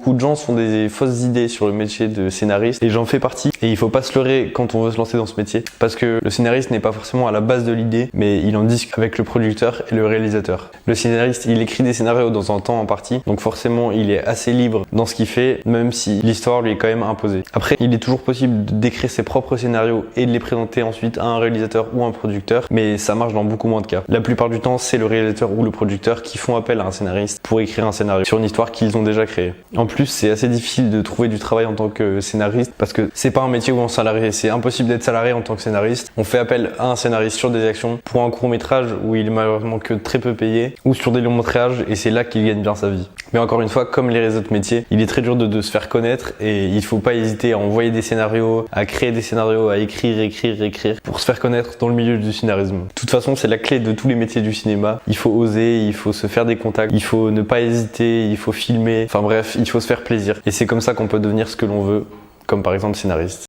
beaucoup de gens se font des fausses idées sur le métier de scénariste et j'en fais partie. Et il faut pas se leurrer quand on veut se lancer dans ce métier parce que le scénariste n'est pas forcément à la base de l'idée, mais il en discute avec le producteur et le réalisateur. Le scénariste, il écrit des scénarios dans un temps en partie, donc forcément il est assez libre dans ce qu'il fait, même si l'histoire lui est quand même imposée. Après, il est toujours possible d'écrire ses propres scénarios et de les présenter ensuite à un réalisateur ou un producteur, mais ça marche dans beaucoup moins de cas. La plupart du temps, c'est le réalisateur ou le producteur qui font appel à un scénariste pour écrire un scénario sur une histoire qu'ils ont déjà créée. En plus, c'est assez difficile de trouver du travail en tant que scénariste parce que c'est pas un métier où on est salarié. C'est impossible d'être salarié en tant que scénariste. On fait appel à un scénariste sur des actions pour un court-métrage où il est malheureusement que très peu payé ou sur des longs-métrages et c'est là qu'il gagne bien sa vie. Mais encore une fois, comme les autres métiers, il est très dur de se faire connaître et il faut pas hésiter à envoyer des scénarios, à créer des scénarios, à écrire pour se faire connaître dans le milieu du scénarisme. De toute façon, c'est la clé de tous les métiers du cinéma. Il faut oser, il faut se faire des contacts, il faut ne pas hésiter, il faut filmer. Enfin bref, il faut se faire plaisir. Et c'est comme ça qu'on peut devenir ce que l'on veut, comme par exemple scénariste.